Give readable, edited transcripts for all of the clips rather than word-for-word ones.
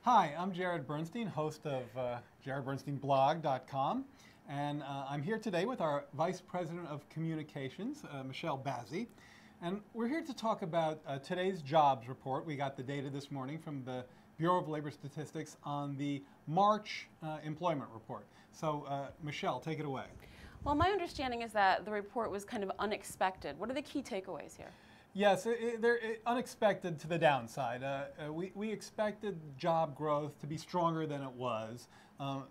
Hi, I'm Jared Bernstein, host of jaredbernsteinblog.com, and I'm here today with our Vice President of Communications, Michelle Bazie, and we're here to talk about today's jobs report. We got the data this morning from the Bureau of Labor Statistics on the March employment report. So, Michelle, take it away. Well, my understanding is that the report was kind of unexpected. What are the key takeaways here? Yes, they're unexpected to the downside. We expected job growth to be stronger than it was.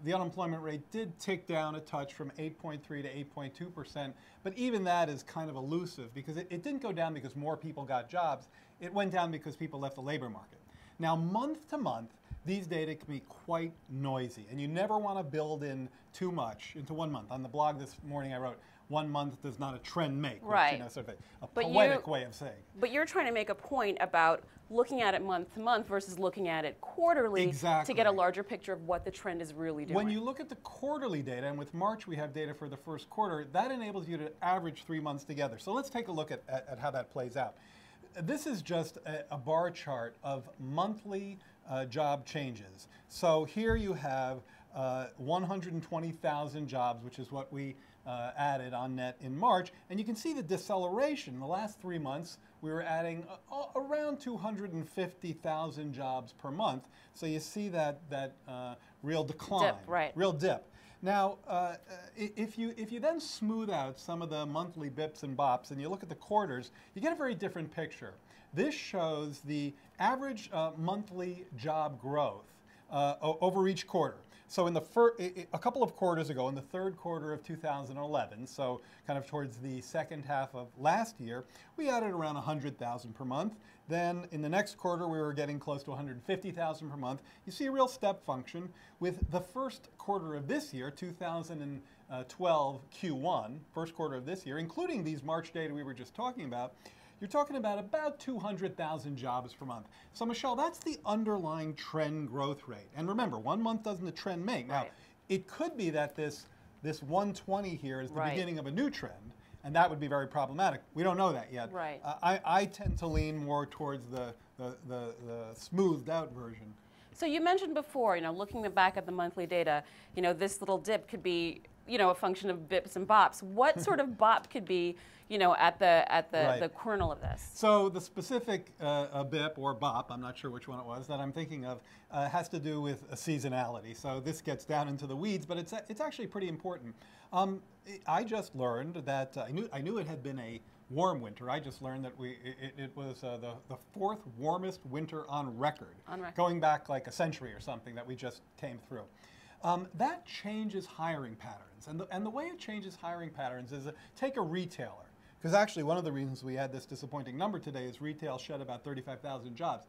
The unemployment rate did tick down a touch from 8.3 to 8.2%, but even that is kind of elusive because it didn't go down because more people got jobs. It went down because people left the labor market. Now, month to month, these data can be quite noisy, and you never want to build in too much into 1 month. On the blog this morning, I wrote, 1 month does not a trend make, which, right. You know, sort of a poetic way of saying. But you're trying to make a point about looking at it month to month versus looking at it quarterly to get a larger picture of what the trend is really doing. When you look at the quarterly data, and with March we have data for the first quarter, that enables you to average 3 months together. So let's take a look at how that plays out. This is just a bar chart of monthly job changes. So here you have 120,000 jobs, which is what we added on net in March, and you can see the deceleration. In the last 3 months, we were adding around 250,000 jobs per month. So you see that real decline, real dip. Now, if you then smooth out some of the monthly bips and bops, and you look at the quarters, you get a very different picture. This shows the average monthly job growth over each quarter. So in a couple of quarters ago, in the third quarter of 2011, so kind of towards the second half of last year, we added around 100,000 per month. Then in the next quarter, we were getting close to 150,000 per month. You see a real step function with the first quarter of this year, 2012 Q1, first quarter of this year, including these March data we were just talking about. You're talking about 200,000 jobs per month. So, Michelle, that's the underlying trend growth rate. And remember, 1 month doesn't a trend make. Now, it could be that this 120 here is the beginning of a new trend, and that would be very problematic. We don't know that yet. Right. I tend to lean more towards the smoothed out version. So you mentioned before, looking back at the monthly data, this little dip could be, a function of bips and bops. What sort of bop could be, at the kernel of this? So the specific bip or bop, I'm not sure which one it was, that I'm thinking of has to do with a seasonality. So this gets down into the weeds, but it's actually pretty important. I just learned that I knew it had been a warm winter. I just learned that it was the fourth warmest winter on record, going back like a century or something that we just came through. That changes hiring patterns, and the way it changes hiring patterns is take a retailer, because actually one of the reasons we had this disappointing number today is retail shed about 35,000 jobs.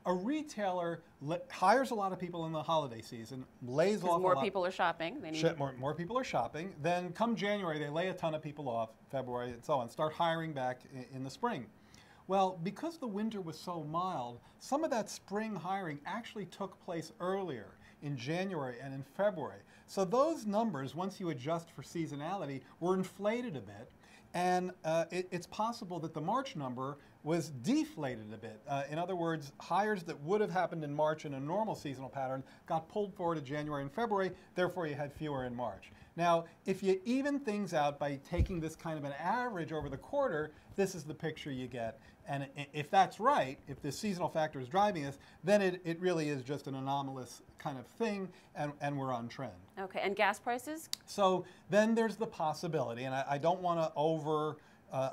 A retailer hires a lot of people in the holiday season, lays off a lot. More people are shopping. They need more people are shopping. Then come January, they lay a ton of people off, February and so on, start hiring back in the spring. Well, because the winter was so mild, some of that spring hiring actually took place earlier in January and in February. So those numbers, once you adjust for seasonality, were inflated a bit. And it's possible that the March number was deflated a bit. In other words, hires that would have happened in March in a normal seasonal pattern got pulled forward to January and February, therefore you had fewer in March. Now, if you even things out by taking this kind of an average over the quarter, this is the picture you get. And if that's right, if the seasonal factor is driving this, then it really is just an anomalous kind of thing, and we're on trend. Okay, and gas prices? So then there's the possibility, and I don't want to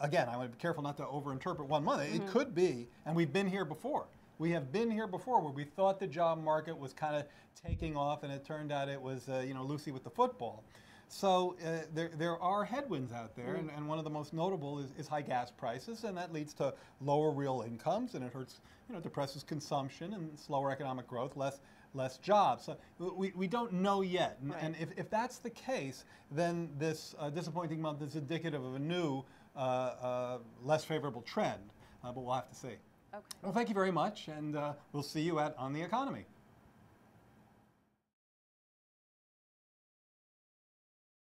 again, I want to be careful not to overinterpret 1 month. It could be, and we've been here before. We have been here before where we thought the job market was kind of taking off, and it turned out it was, Lucy with the football. So there are headwinds out there, and one of the most notable is high gas prices, and that leads to lower real incomes, and it hurts, depresses consumption and slower economic growth, less jobs. So we don't know yet, and if that's the case, then this disappointing month is indicative of a new, less favorable trend, but we'll have to see. Okay. Well, thank you very much, and we'll see you on The Economy.